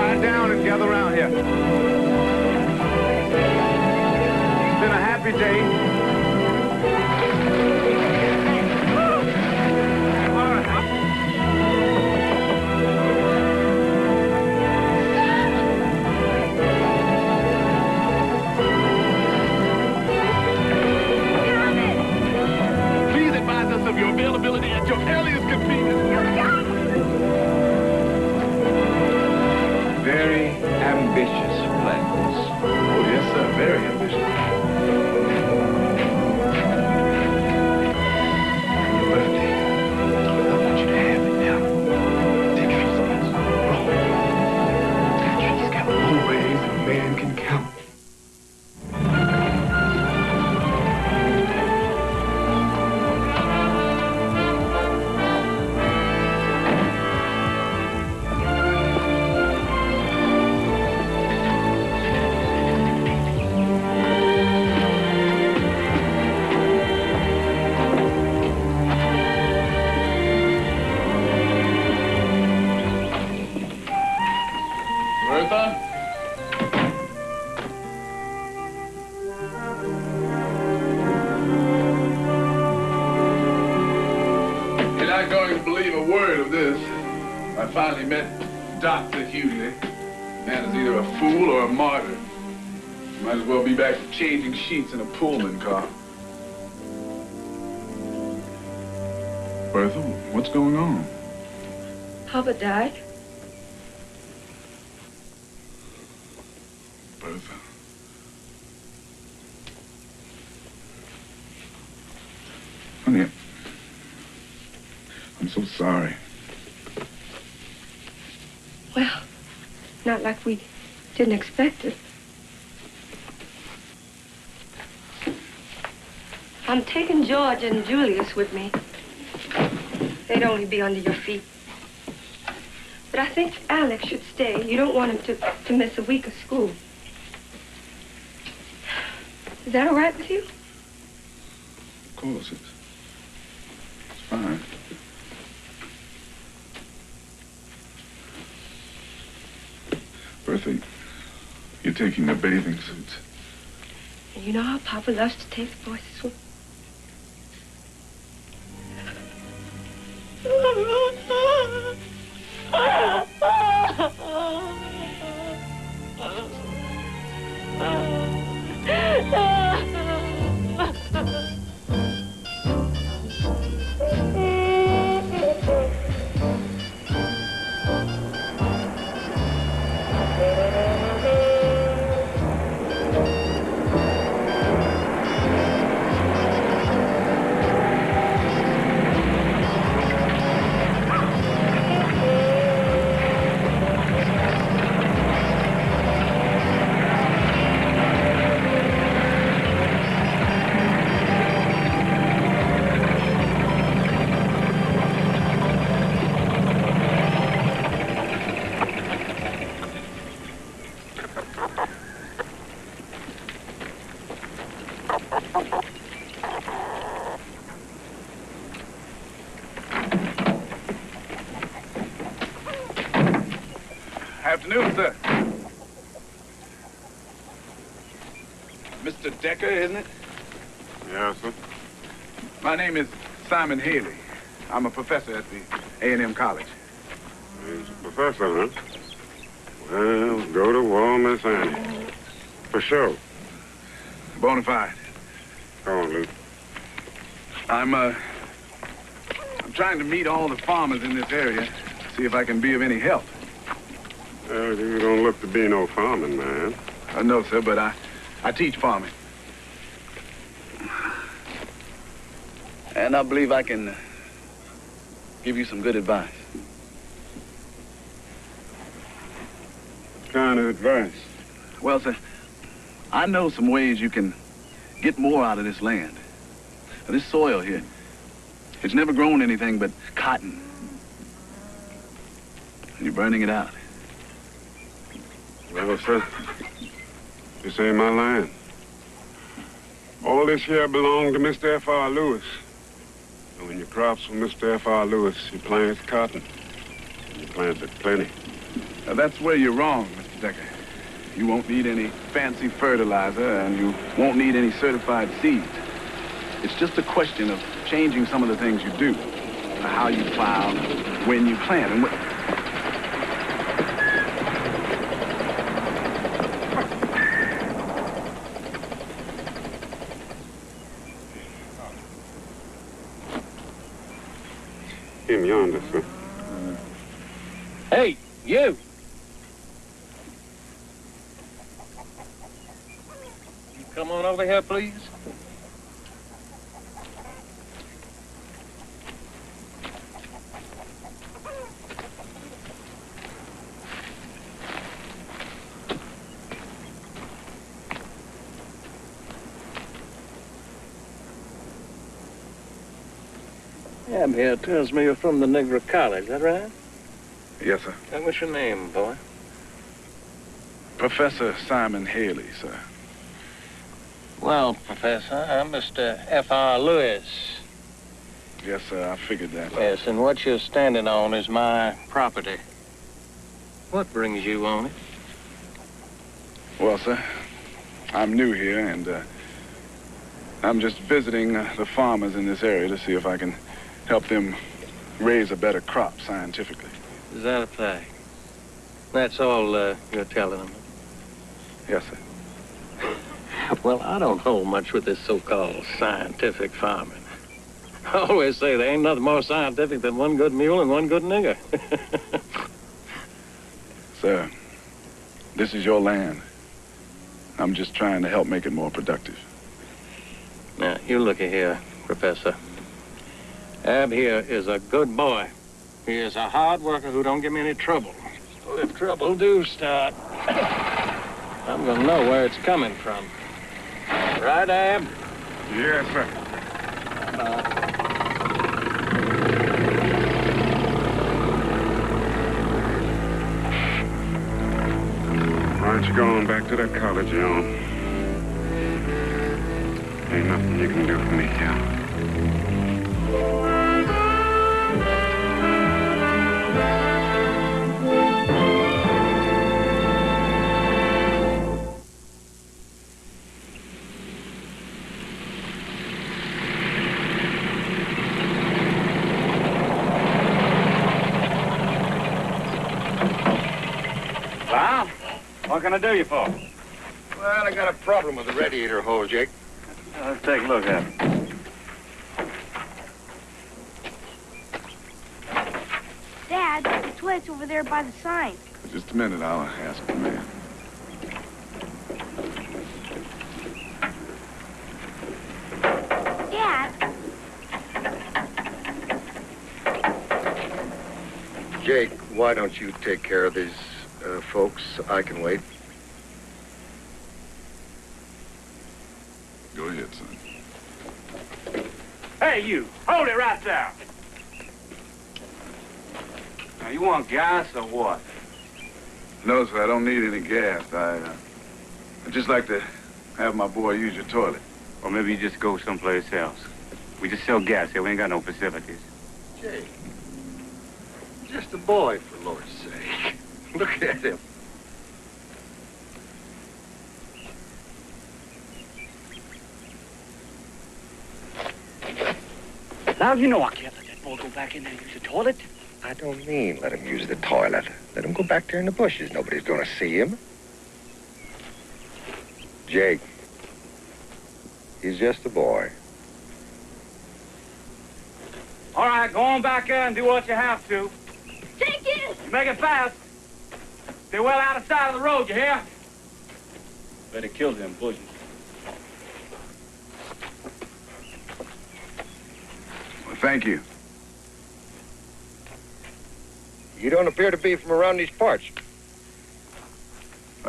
quiet down and gather around here. It's been a happy day. Of your availability at your earliest convenience. Very ambitious plans. Oh, yes, sir. Very ambitious. Your birthday. I want you to have it now. Take it easy. He's got more ways than a man can count. I finally met Dr. Hughley. Man is either a fool or a martyr. Might as well be back to changing sheets in a Pullman car. Bertha, what's going on? Papa died. Bertha. Honey, I'm so sorry. Well, not like we didn't expect it. I'm taking George and Julius with me. They'd only be under your feet. But I think Alex should stay. You don't want him to miss a week of school. Is that all right with you? Of course, it's fine. Bertha, you're taking the bathing suits. You know how Papa loves to take the boys to swim. Afternoon, sir. Mr. Decker, isn't it? Yes, sir. My name is Simon Haley. I'm a professor at the A&M College. He's a professor, huh? Well, go to War, Miss Annie. For sure. Bona fide. Come on, Luke. I'm trying to meet all the farmers in this area, see if I can be of any help. Well, you don't look to be no farming man. No, sir, but I teach farming. And I believe I can give you some good advice. What kind of advice? Well, sir, I know some ways you can get more out of this land. This soil here, it's never grown anything but cotton. And you're burning it out. Well, sir, this ain't my land. All this here belonged to Mr. F.R. Lewis. And when you crops from Mr. F.R. Lewis, he plants cotton. And he planted plenty. Now, that's where you're wrong, Mr. Decker. You won't need any fancy fertilizer, and you won't need any certified seeds. It's just a question of changing some of the things you do. How you plow, when you plant, and what... Him yonder, sir. Hey, you! You come on over here, please. Ab here tells me you're from the Negro College, is that right? Yes, sir. And what's your name, boy? Professor Simon Haley, sir. Well, Professor, I'm Mr. F.R. Lewis. Yes, sir, I figured that. Yes, and what you're standing on is my property. What brings you on it? Well, sir, I'm new here, and I'm just visiting the farmers in this area to see if I can help them raise a better crop scientifically. Is that a fact? That's all you're telling them? Yes, sir. Well, I don't hold much with this so-called scientific farming. I always say there ain't nothing more scientific than one good mule and one good nigger. Sir, this is your land. I'm just trying to help make it more productive. Now, you looky here, Professor. Ab here is a good boy. He is a hard worker who don't give me any trouble. So if trouble do start, I'm gonna know where it's coming from. Right, Ab? Yes, sir. Why don't you go on back to that college you're on? Ain't nothing you can do for me here. What can I do you for? Well, I got a problem with the radiator hole, Jake. Let's take a look at it. Dad, the toilet's over there by the sign. Just a minute, I'll ask the man. Dad, Jake, why don't you take care of these folks? I can wait. Go ahead, son. Hey, you! Hold it right there! Now, you want gas or what? No, sir, I don't need any gas. I'd just like to have my boy use your toilet. Or maybe you just go someplace else. We just sell gas here. We ain't got no facilities. Jake, just a boy, for Lord's sake. Look at him. Now, you know I can't let that boy go back in there and use the toilet. I don't mean let him use the toilet. Let him go back there in the bushes. Nobody's gonna see him. Jake, he's just a boy. All right, go on back there and do what you have to. take it! Make it fast. Stay well out of sight of the road, you hear? Better kill them bushes. Well, thank you. You don't appear to be from around these parts.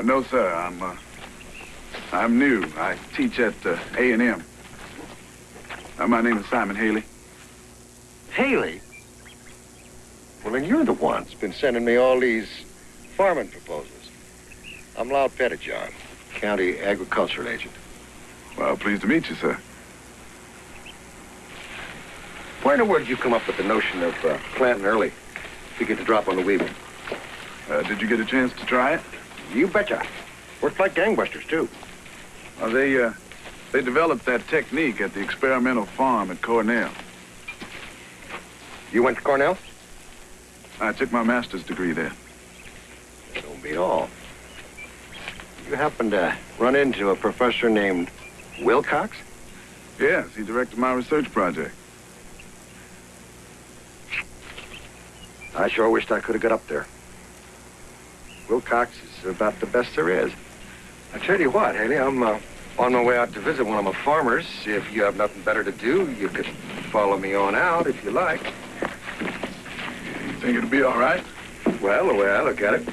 No, sir, I'm new. I teach at A&M. My name is Simon Haley. Haley? Well, then you're the one that's been sending me all these farming proposals. I'm Loud Pettijohn, county agricultural agent. Well, pleased to meet you, sir. Where in the world did you come up with the notion of planting early to get the drop on the weevil? Did you get a chance to try it? You betcha. Worked like gangbusters, too. They developed that technique at the experimental farm at Cornell. You went to Cornell? I took my master's degree there. Don't beat all. You happened to run into a professor named Wilcox? Yes, he directed my research project. I sure wished I could have got up there. Wilcox is about the best there is. I tell you what, Haley, I'm on my way out to visit one of my farmers. If you have nothing better to do, you could follow me on out if you like. You think it'll be all right? Well, the way I look at it,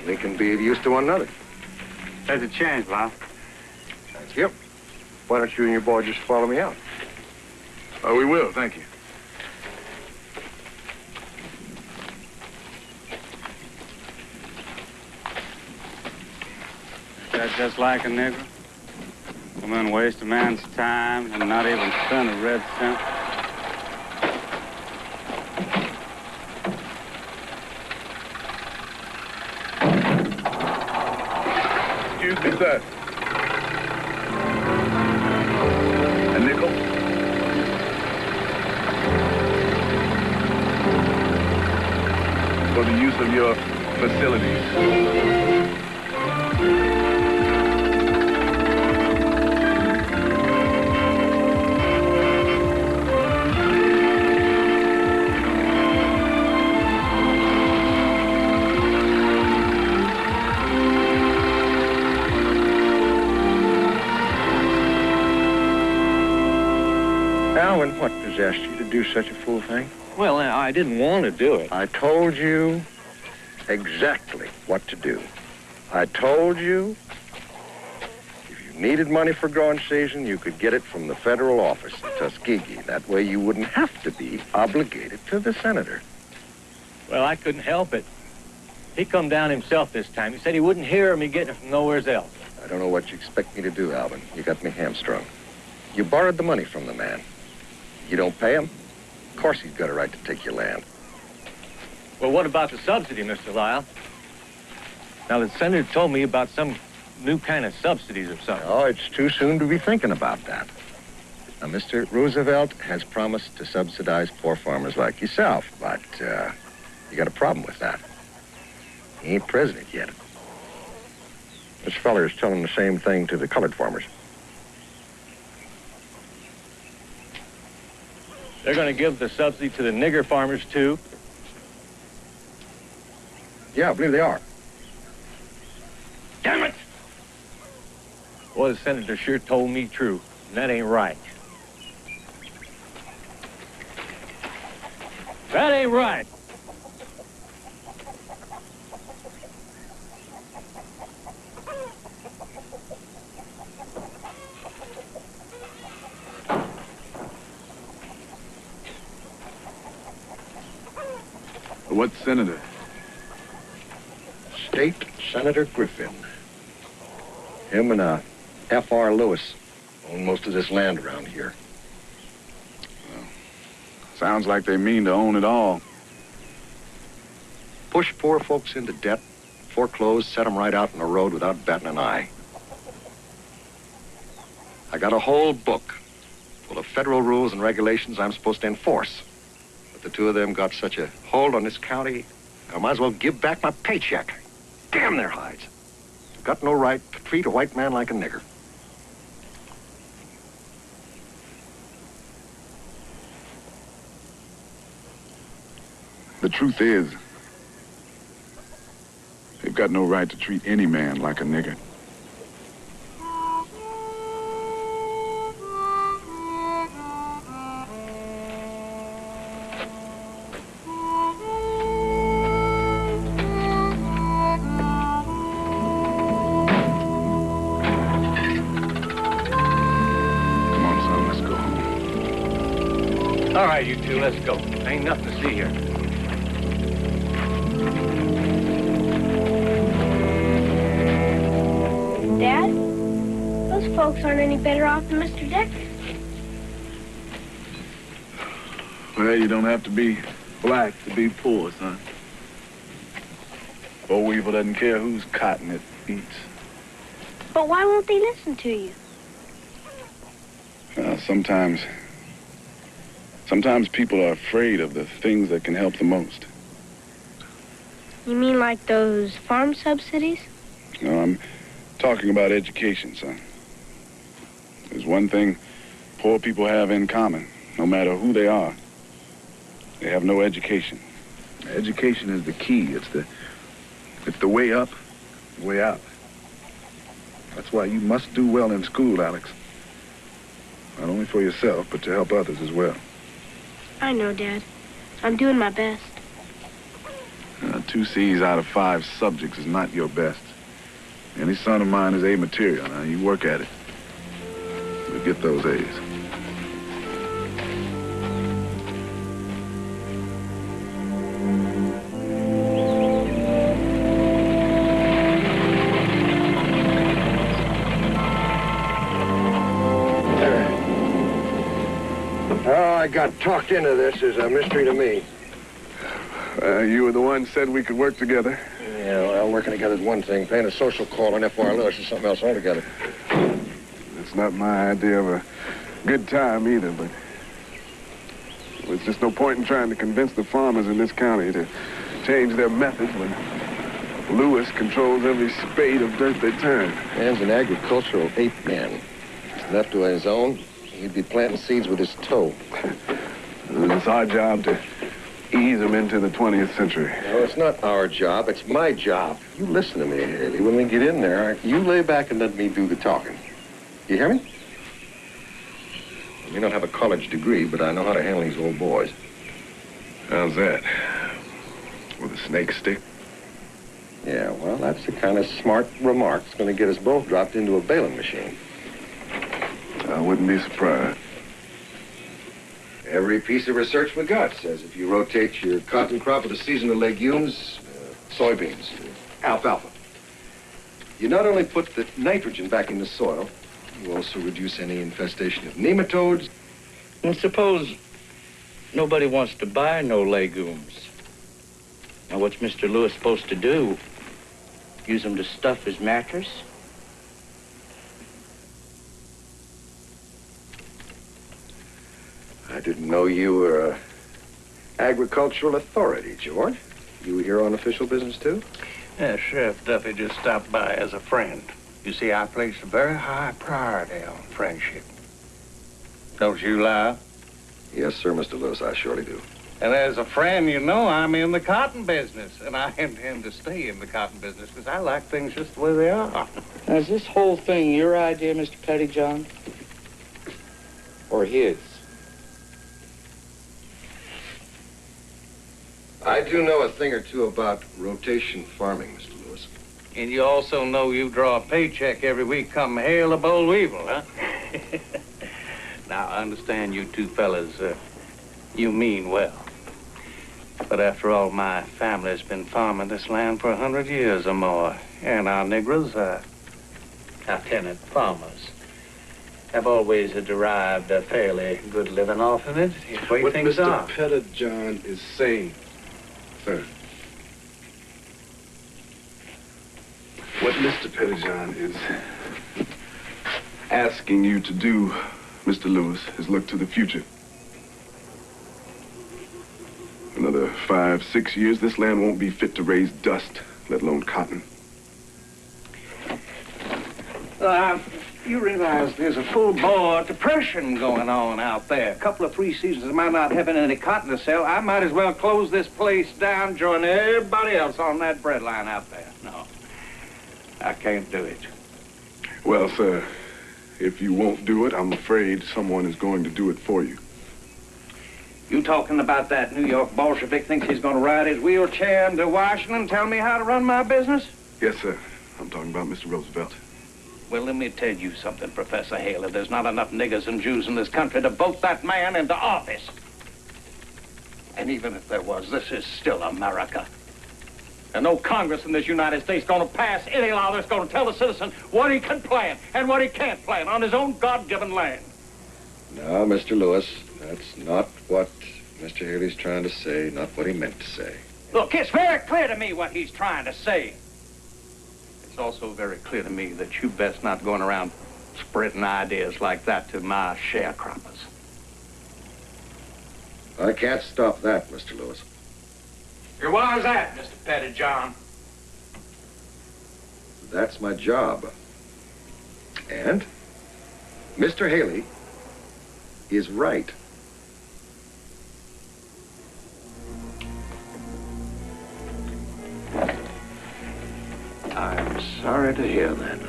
we can be of use to one another. There's a chance, Lyle. Thank you. Why don't you and your boy just follow me out? Oh, we will, thank you. That's just like a nigger. Come in, waste a man's time and not even spend a red cent. Excuse me, sir. A nickel? For the use of your facilities. Alvin, what possessed you to do such a fool thing? Well, I didn't want to do it. I told you exactly what to do. I told you if you needed money for growing season, you could get it from the federal office in Tuskegee. That way you wouldn't have to be obligated to the senator. Well, I couldn't help it. He come down himself this time. He said he wouldn't hear me getting it from nowheres else. I don't know what you expect me to do, Alvin. You got me hamstrung. You borrowed the money from the man. You don't pay him? Of course he's got a right to take your land. Well, what about the subsidy, Mr. Lyle? Now, the senator told me about some new kind of subsidies or something. Oh, it's too soon to be thinking about that. Now, Mr. Roosevelt has promised to subsidize poor farmers like yourself, but you got a problem with that. He ain't president yet. This feller is telling the same thing to the colored farmers. They're going to give the subsidy to the nigger farmers, too? Yeah, I believe they are. Damn it! Boy, the senator sure told me true, and that ain't right. That ain't right. What senator? State Senator Griffin. Him and F.R. Lewis own most of this land around here. Well, sounds like they mean to own it all. Push poor folks into debt, foreclose, set them right out on the road without batting an eye. I got a whole book full of federal rules and regulations I'm supposed to enforce. But the two of them got such a hold on this county, I might as well give back my paycheck. Damn their hides. Got no right to treat a white man like a nigger. The truth is, they've got no right to treat any man like a nigger. All right, you two, let's go. Ain't nothing to see here. Dad, those folks aren't any better off than Mr. Decker. Well, you don't have to be black to be poor, son. Bo Weevil doesn't care whose cotton it eats. But why won't they listen to you? Sometimes people are afraid of the things that can help the most. You mean like those farm subsidies? No, I'm talking about education, son. There's one thing poor people have in common, no matter who they are. They have no education. Education is the key. It's the way up, the way out. That's why you must do well in school, Alex. Not only for yourself, but to help others as well. I know, Dad. I'm doing my best. 2 C's out of 5 subjects is not your best. Any son of mine is A material. Now, you work at it. You'll get those A's. How I got talked into this is a mystery to me. You were the one said we could work together. Yeah, well, working together is one thing. Paying a social call on F.R. Lewis is something else altogether. It's not my idea of a good time either, but there's just no point in trying to convince the farmers in this county to change their methods when Lewis controls every spade of dirt they turn. Man's an agricultural ape man. If he's left to his own, he'd be planting seeds with his toe. It's our job to ease them into the 20th century. No, it's not our job. It's my job. You listen to me, Haley. When we get in there, you lay back and let me do the talking. You hear me? I may not have a college degree, but I know how to handle these old boys. How's that? With a snake stick? Yeah, well, that's the kind of smart remark that's going to get us both dropped into a baling machine. I wouldn't be surprised. Every piece of research we got says if you rotate your cotton crop with a season of legumes, soybeans, alfalfa, you not only put the nitrogen back in the soil, you also reduce any infestation of nematodes. And suppose nobody wants to buy no legumes. Now, what's Mr. Lewis supposed to do? Use them to stuff his mattress? I didn't know you were an agricultural authority, George. You here on official business, too? Yeah, Sheriff Duffy just stopped by as a friend. You see, I place a very high priority on friendship. Don't you lie? Yes, sir, Mr. Lewis, I surely do. And as a friend, you know I'm in the cotton business, and I intend to stay in the cotton business because I like things just the way they are. Now, is this whole thing your idea, Mr. Pettyjohn? Or his? I do know a thing or two about rotation farming, Mr. Lewis. And you also know you draw a paycheck every week come hail of Bo Weevil, huh? Now, I understand you two fellas, you mean well. But after all, my family's been farming this land for 100 years or more. And our Negroes, our tenant farmers, have always derived a fairly good living off of it. It's the way things are. What Mr. Pettyjohn is saying, sir. What Mr. Pettyjohn is asking you to do, Mr. Lewis, is look to the future. Another 5, 6 years, this land won't be fit to raise dust, let alone cotton. You realize there's a full-bore depression going on out there. A couple of 3 seasons of my not having any cotton to sell, I might as well close this place down, join everybody else on that bread line out there. No, I can't do it. Well, sir, if you won't do it, I'm afraid someone is going to do it for you. You talking about that New York Bolshevik thinks he's going to ride his wheelchair into Washington and tell me how to run my business? Yes, sir. I'm talking about Mr. Roosevelt. Well, let me tell you something, Professor Haley. There's not enough niggers and Jews in this country to vote that man into office. And even if there was, this is still America. And no Congress in this United States going to pass any law that's going to tell the citizen what he can plant and what he can't plant on his own God-given land. No, Mr. Lewis, that's not what Mr. Haley's trying to say, not what he meant to say. Look, it's very clear to me what he's trying to say. It's also very clear to me that you best not going around spreading ideas like that to my sharecroppers. I can't stop that, Mr. Lewis. Here, why is that, Mr. Pettyjohn? That's my job. And Mr. Haley is right. I'm sorry to hear that.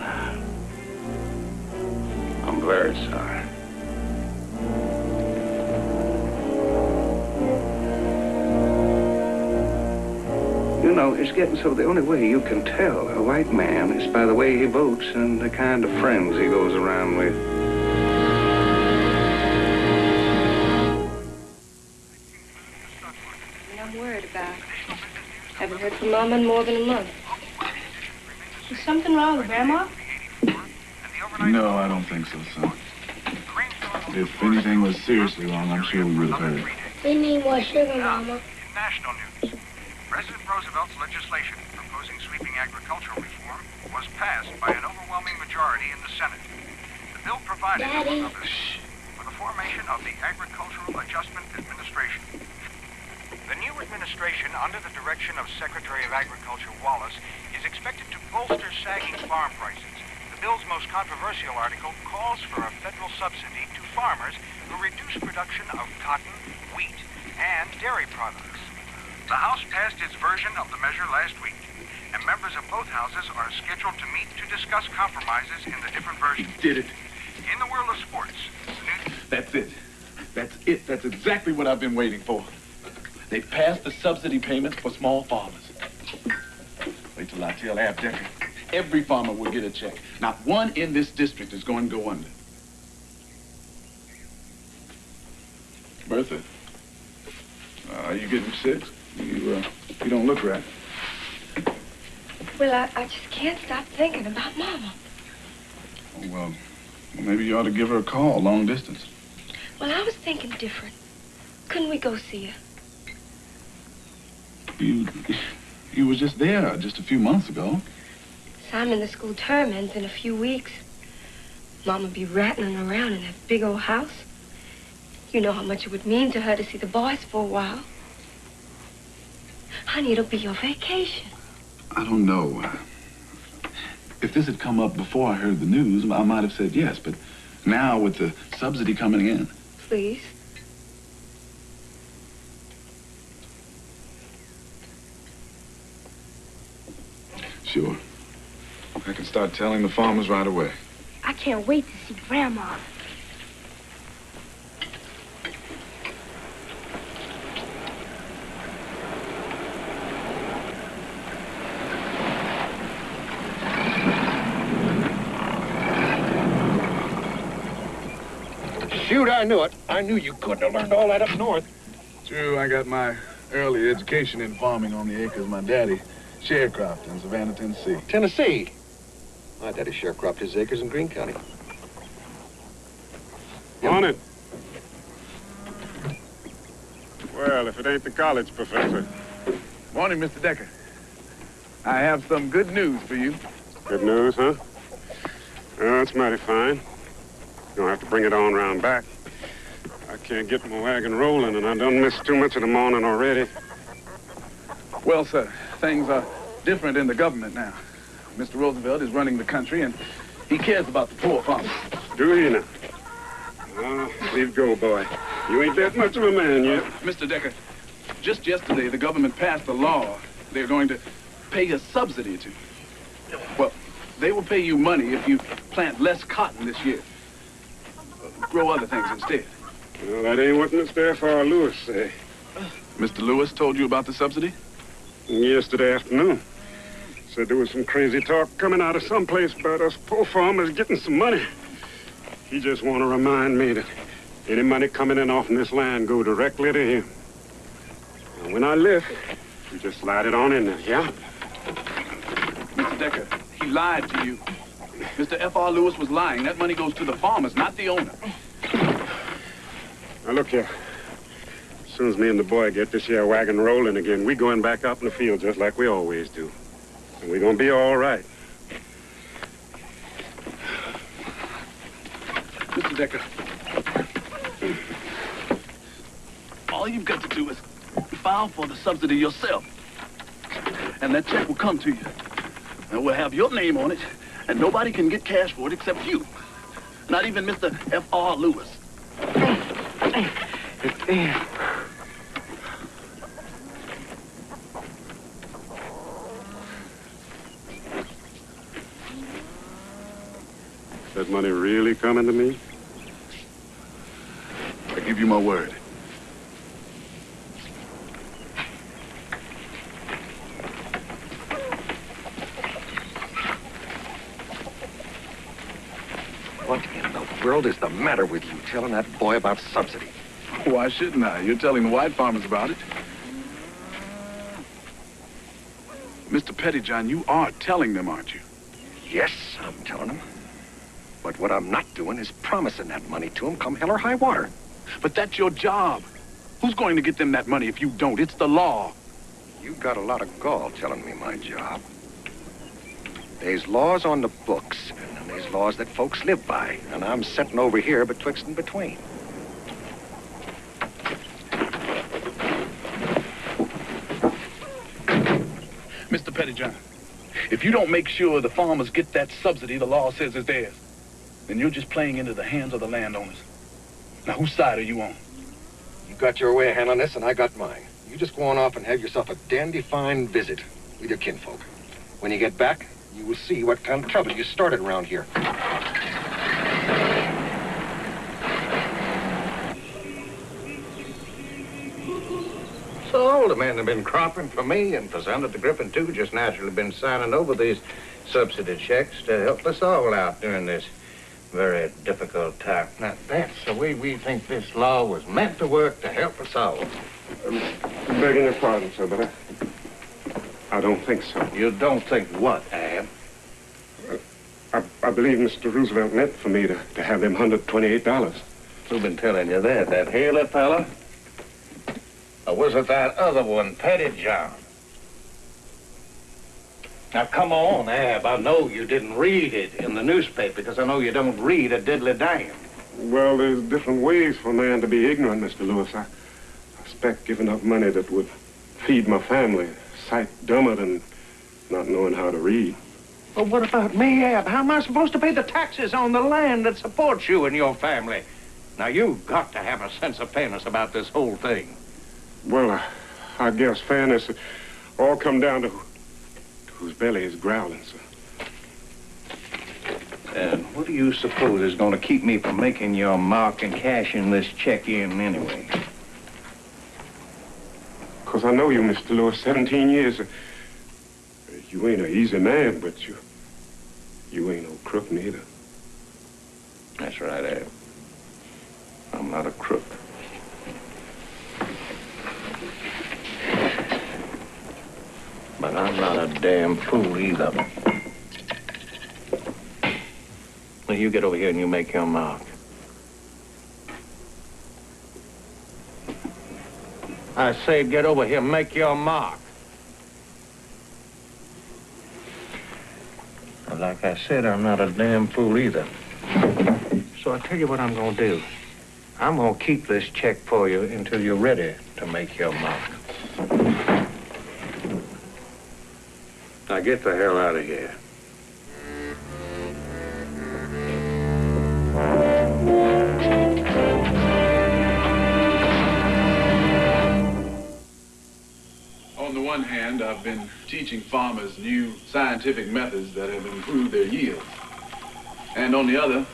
I'm very sorry. You know, it's getting so the only way you can tell a white man is by the way he votes and the kind of friends he goes around with. I'm worried about. Haven't heard from Mama in more than a month. Is something wrong with Grandma? No, I don't think so, son. If anything was seriously wrong, I'm sure we would have heard. We need more sugar, Mama. National news. President Roosevelt's legislation proposing sweeping agricultural reform was passed by an overwhelming majority in the Senate. The bill provided, Daddy. among others, for the formation of the Agricultural Adjustment Administration. The new administration, under the direction of Secretary of Agriculture Wallace, is expected to bolster sagging farm prices. The bill's most controversial article calls for a federal subsidy to farmers who reduce production of cotton, wheat, and dairy products. The House passed its version of the measure last week, and members of both houses are scheduled to meet to discuss compromises in the different versions. Did it. In the world of sports, That's it. That's it. That's exactly what I've been waiting for. They passed the subsidy payments for small farmers. Wait till I tell Ab Decker. Every farmer will get a check. Not one in this district is going to go under. Bertha, are you getting sick? You don't look right. Well, I just can't stop thinking about Mama. Oh, well, maybe you ought to give her a call, long distance. Well, I was thinking different. Couldn't we go see her? You were just there just a few months ago. Simon, the school term ends in a few weeks. Mama be rattling around in that big old house. You know how much it would mean to her to see the boys for a while. Honey, it'll be your vacation. I don't know. If this had come up before I heard the news, I might have said yes, but now with the subsidy coming in. Please. Sure. I can start telling the farmers right away. I can't wait to see Grandma. Shoot, I knew it. I knew you couldn't have learned all that up north. True, I got my early education in farming on the acres my daddy sharecropped in Savannah, Tennessee. Tennessee. My daddy sharecropped his acres in Greene County. On it. Well, if it ain't the college professor. Morning, Mr. Decker. I have some good news for you. Good news, huh? That's mighty fine. You'll have to bring it on round back. I can't get my wagon rolling, and I done missed too much of the morning already. Well, sir, things are different in the government now. Mr. Roosevelt is running the country, and he cares about the poor farmers. Do you now? Oh, leave go, boy. You ain't that much of a man yet. Mr. Decker, just yesterday, the government passed a law. They're going to pay a subsidy to. Well, they will pay you money if you plant less cotton this year. Grow other things instead. Well, that ain't what Mr. F.R. Lewis say. Mr. Lewis told you about the subsidy? Yesterday afternoon. Said there was some crazy talk coming out of someplace about us poor farmers getting some money. He just want to remind me that any money coming in off this land go directly to him. And when I lift, you just slide it on in there, yeah? Mr. Decker, he lied to you. Mr. F.R. Lewis was lying. That money goes to the farmers, not the owner. Now, look here. soon as me and the boy get this here wagon rolling again, we going back out in the field just like we always do. And we're gonna be all right. Mr. Decker, all you've got to do is file for the subsidy yourself. And that check will come to you. And we'll have your name on it, and nobody can get cash for it except you. Not even Mr. F.R. Lewis. That money really coming to me? I give you my word. What in the world is the matter with you telling that boy about subsidy? Why shouldn't I? You're telling the white farmers about it. Mr. Pettyjohn, you are telling them, aren't you? Yes, I'm telling them. But what I'm not doing is promising that money to them come hell or high water. But that's your job. Who's going to get them that money if you don't? It's the law. You've got a lot of gall telling me my job. There's laws on the books, and then there's laws that folks live by. And I'm sitting over here betwixt and between. Mr. Pettyjohn, if you don't make sure the farmers get that subsidy the law says is theirs, then you're just playing into the hands of the landowners. Now, whose side are you on? You got your way of handling this, and I got mine. You just go on off and have yourself a dandy fine visit with your kinfolk. When you get back, you will see what kind of trouble you started around here. So all the men have been cropping for me and for Senator Griffin, too, just naturally been signing over these subsidy checks to help us all out during this very difficult time. Now, that's the way we think this law was meant to work to help us all. I'm begging your pardon, sir, but I don't think so. You don't think what, Ab? I believe Mr. Roosevelt meant for me to have them $128. Who's been telling you that? That Haley fella? Or was it that other one, Pettyjohn? Now, come on, Ab. I know you didn't read it in the newspaper, because I know you don't read a diddly damn. Well, there's different ways for a man to be ignorant, Mr. Lewis. I expect giving up money that would feed my family, sight dumber than not knowing how to read. Well, what about me, Ab? How am I supposed to pay the taxes on the land that supports you and your family? Now, you've got to have a sense of fairness about this whole thing. Well, I guess fairness all come down to whose belly is growling, sir. And what do you suppose is going to keep me from making your mark and cashing this check in anyway? Because I know you, Mr. Lewis, 17 years. You ain't an easy man, but you ain't no crook neither. That's right, Ab. I'm not a crook. But I'm not a damn fool either. Well, you get over here and you make your mark. I said get over here and make your mark. Well, like I said, I'm not a damn fool either. So I'll tell you what I'm gonna do. I'm gonna keep this check for you until you're ready to make your mark. Now get the hell out of here. On the one hand, I've been teaching farmers new scientific methods that have improved their yields. And on the other,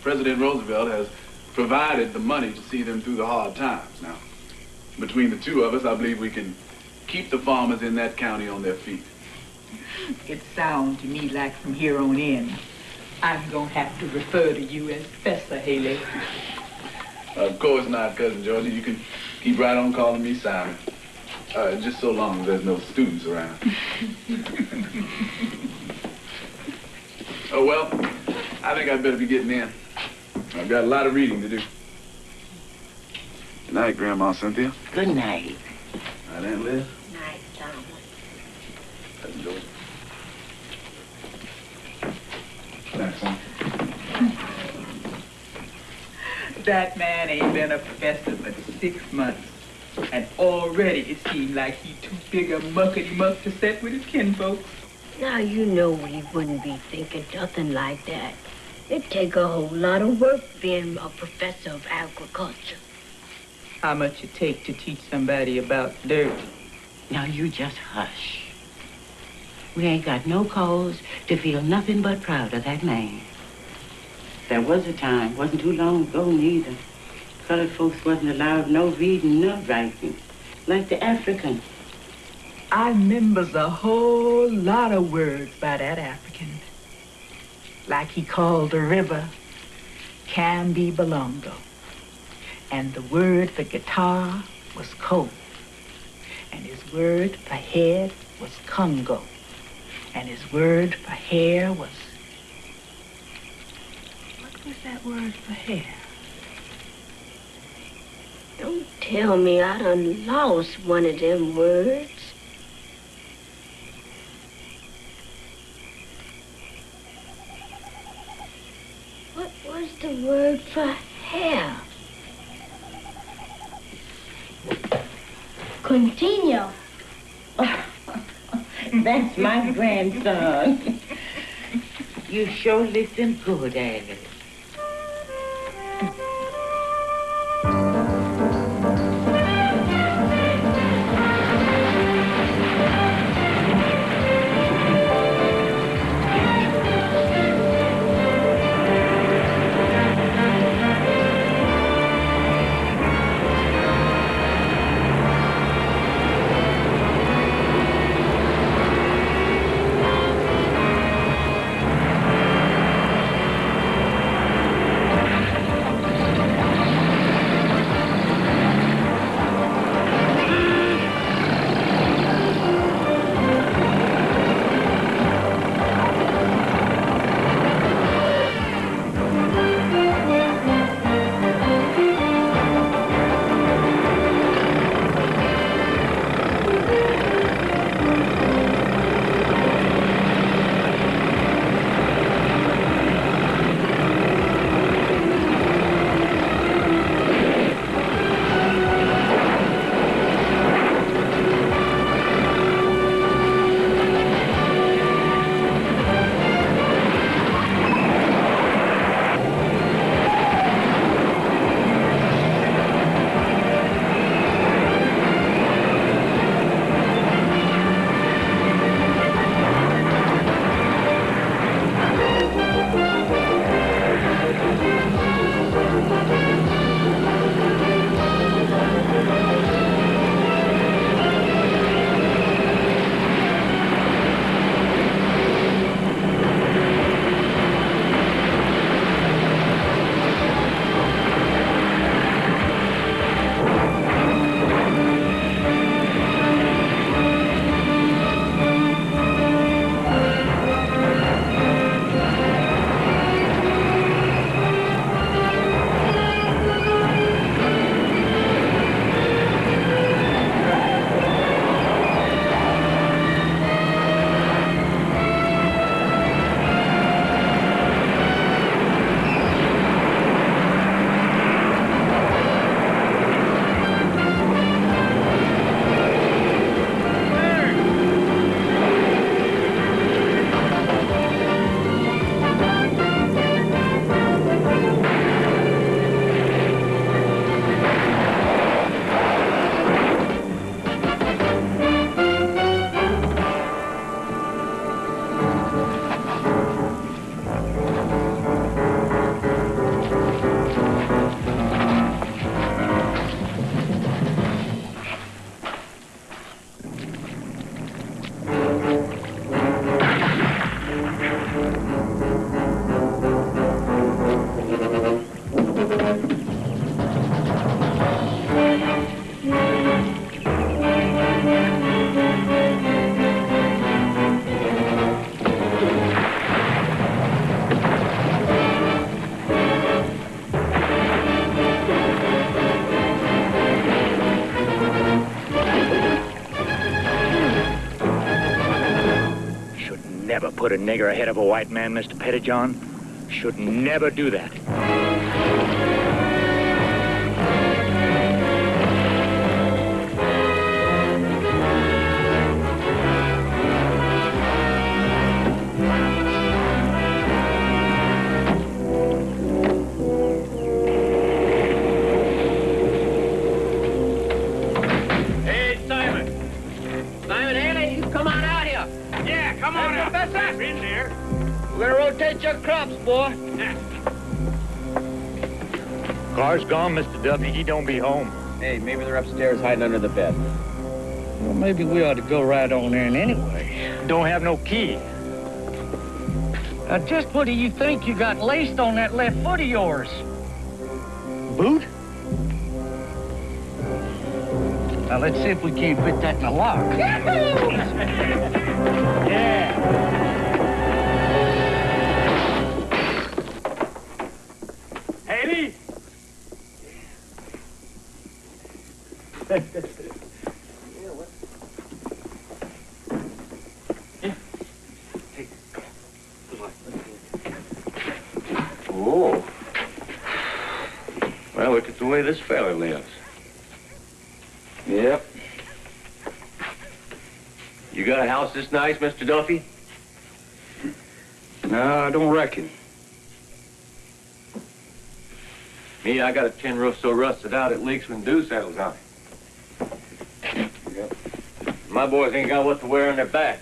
President Roosevelt has provided the money to see them through the hard times. Now, between the two of us, I believe we can keep the farmers in that county on their feet. It sounds to me like from here on in, I'm going to have to refer to you as Professor Haley. Of course not, Cousin Georgie. You can keep right on calling me Simon. Just so long as there's no students around. Oh, well, I think I'd better be getting in. I've got a lot of reading to do. Good Night, Grandma Cynthia. Good night. Night, Aunt Liz. Night, Thomas. Let's do it. Thanks, son. That man ain't been a professor but 6 months. And already it seemed like he too big a muckety-muck to set with his kinfolks. Now, you know we wouldn't be thinking nothing like that. It'd take a whole lot of work being a professor of agriculture. How much it take to teach somebody about dirt? Now you just hush. We ain't got no cause to feel nothing but proud of that man. There was a time, wasn't too long ago neither, colored folks wasn't allowed no reading, no writing, like the Africans. I remembers a whole lot of words by that African. Like he called the river Cambi Balongo. And the word for guitar was coal. And his word for head was Congo. And his word for hair was... What was that word for hair? Don't tell me I done lost one of them words. What was the word for hair? Continue. That's my grandson. You sure listen good, Alice. Ever put a nigger ahead of a white man, Mr. Pettijohn? Should never do that. Hey, Simon. Simon Haley, you come on out here. Yeah, come on out. Professor. In there. We're gonna rotate your crops, boy. Car's gone, Mr. Duffy. He don't be home. Hey, maybe they're upstairs hiding under the bed. Well, maybe we ought to go right on in anyway. Don't have no key. Now, just what do you think you got laced on that left foot of yours? Boot? Now, let's see if we can't fit that in a lock. Yeah. Haley? Oh. Well, look at the way this fella lives. Yep. You got a house this nice, Mr. Duffy? No, I don't reckon. Me, I got a tin roof so rusted out it leaks when dew settles on it. Yep. My boys ain't got what to wear on their back.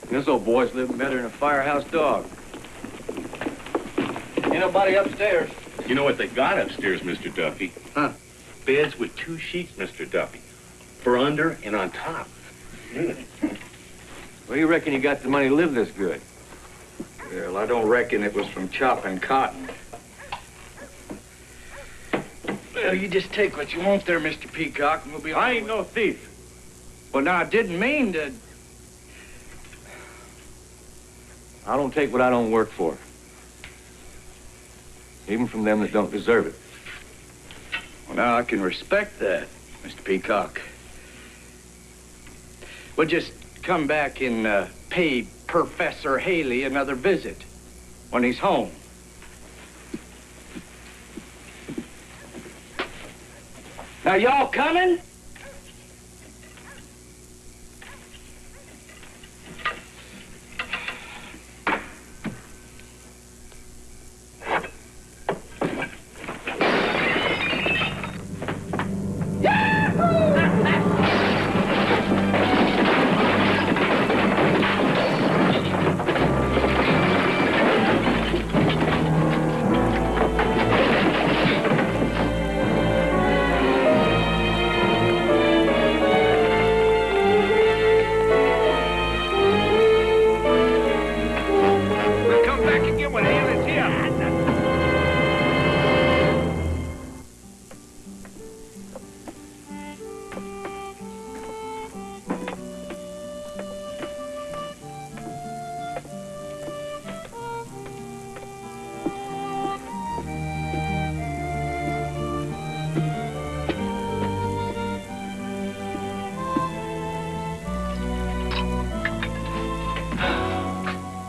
This old boy's living better than a firehouse dog. Ain't nobody upstairs. You know what they got upstairs, Mr. Duffy? Huh? Beds with 2 sheets, Mr. Duffy. For under and on top. Where do you reckon you got the money to live this good? Well, I don't reckon it was from chopping cotton. Well, you just take what you want there, Mr. Peacock, and we'll be... I ain't no thief. Well, now, I didn't mean to... I don't take what I don't work for. Even from them that don't deserve it. Well, now, I can respect that, Mr. Peacock. We'll just come back and pay Professor Haley another visit when he's home. Now, y'all coming?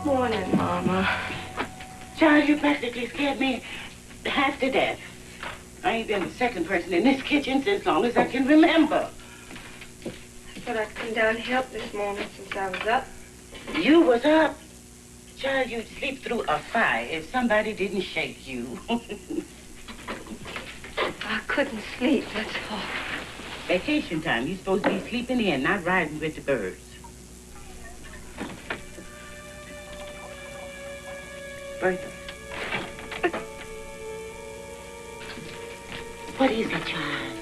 Morning, Mama. Charles, you practically scared me half to death. I ain't been the second person in this kitchen since long as I can remember. I thought I'd come down and help this morning since I was up. You was up? Child, you'd sleep through a fire if somebody didn't shake you. I couldn't sleep, that's all. Vacation time, you're supposed to be sleeping in, not riding with the birds. Bertha. What is it, child?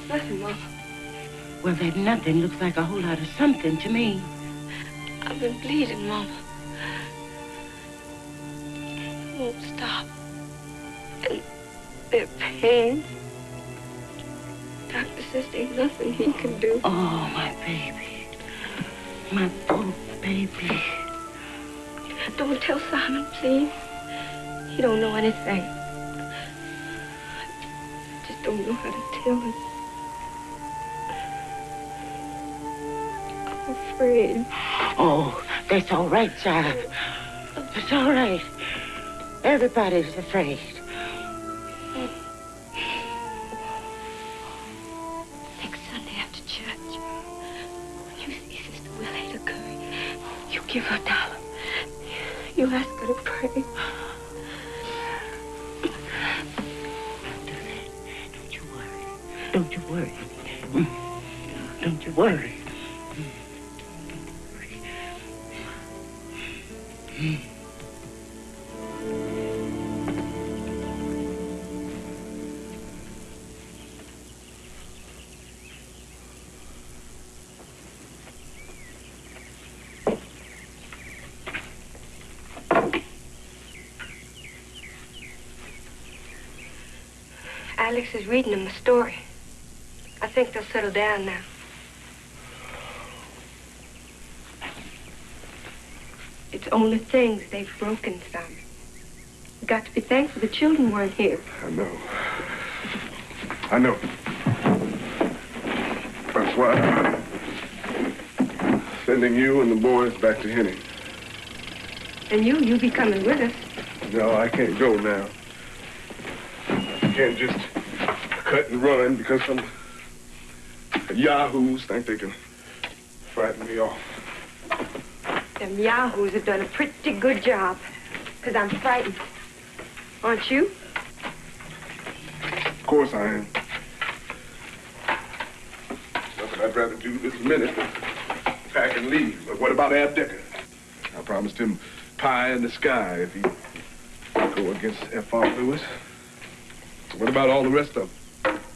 Nothing, Mama. Well, that nothing looks like a whole lot of something to me. I've been bleeding, Mama. It won't stop. And their pain. Doctor says there's nothing he can do. Oh, my baby. My poor baby. Don't tell Simon, please. He don't know anything. I just don't know how to tell him. I'm afraid. Oh, that's all right, child. That's all right. Everybody's afraid. Next Sunday after church, you see Sister Willetta Curry. You give her $1. You ask her to pray. Don't you worry. Don't you worry. Don't you worry. Alex is reading them a story. I think they'll settle down now. It's only things they've broken, Simon. You've got to be thankful the children weren't here. I know. I know. That's why I'm sending you and the boys back to Henning. And you be coming with us. No, I can't go now. I can't just cut and run because some yahoos think they can frighten me off. Them yahoos have done a pretty good job, because I'm frightened. Aren't you? Of course I am. Nothing I'd rather do this minute than pack and leave. But what about Ab Decker? I promised him pie in the sky if he'd go against F.R. Lewis. What about all the rest of them?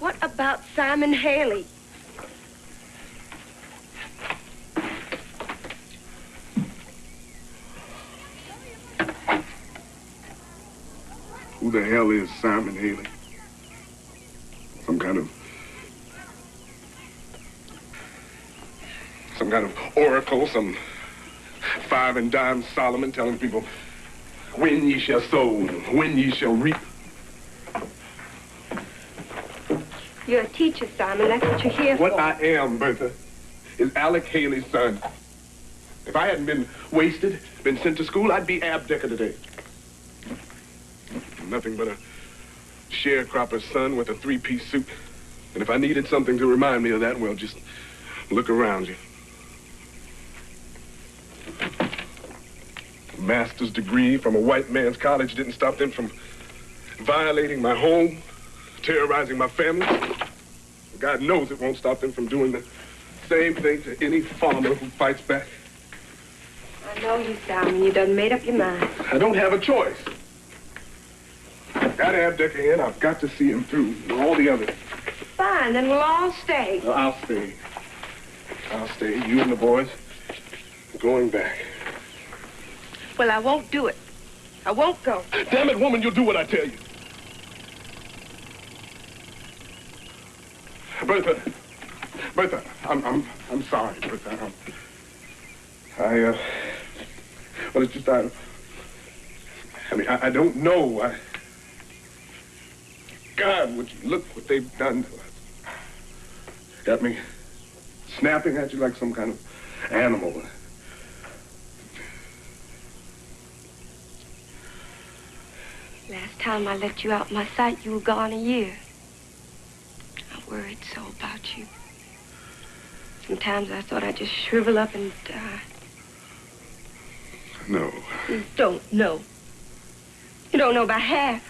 What about Simon Haley? Who the hell is Simon Haley? Some kind of oracle, some five and dime Solomon telling people when ye shall sow, when ye shall reap. You're a teacher, Simon. That's what you're here What for. I am, Bertha, is Alec Haley's son. If I hadn't been wasted, been sent to school, I'd be Ab Decker today. Nothing but a sharecropper's son with a three-piece suit. And if I needed something to remind me of that, well, just look around you. A master's degree from a white man's college didn't stop them from violating my home, terrorizing my family. God knows it won't stop them from doing the same thing to any farmer who fights back. I know you, Simon. You done made up your mind. I don't have a choice. I've got Ab Decker in. I've got to see him through. And all the others. Fine, then we'll all stay. No, I'll stay. I'll stay. You and the boys going back. Well, I won't do it. I won't go. Damn it, woman, you'll do what I tell you. Bertha, I'm sorry, Bertha. Well, it's just, I don't know. God, would you look what they've done to us. Got me snapping at you like some kind of animal. Last time I let you out my sight, you were gone a year. I worried so about you. Sometimes I thought I'd just shrivel up and die. No. You don't know. You don't know about half.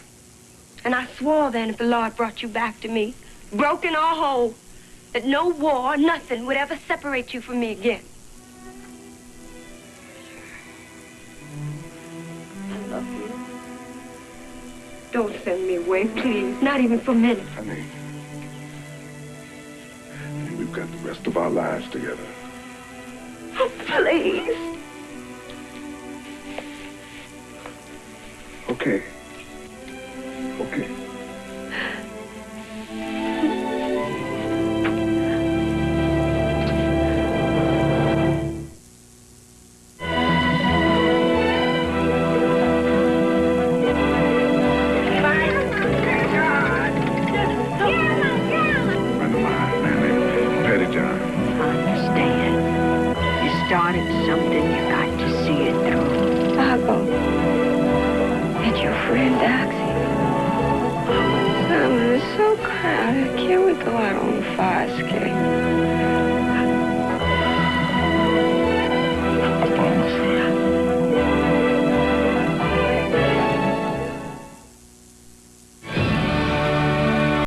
And I swore then if the Lord brought you back to me, broken or whole, that no war, nothing would ever separate you from me again. I love you. Don't send me away, please. Not even for a minute. Honey, we've got the rest of our lives together. Oh, please. Okay. Okay. started something, you got to see it through. I'll go meet your friend Doxy. Simon, it's so crowded. Can't we go out on the fire escape?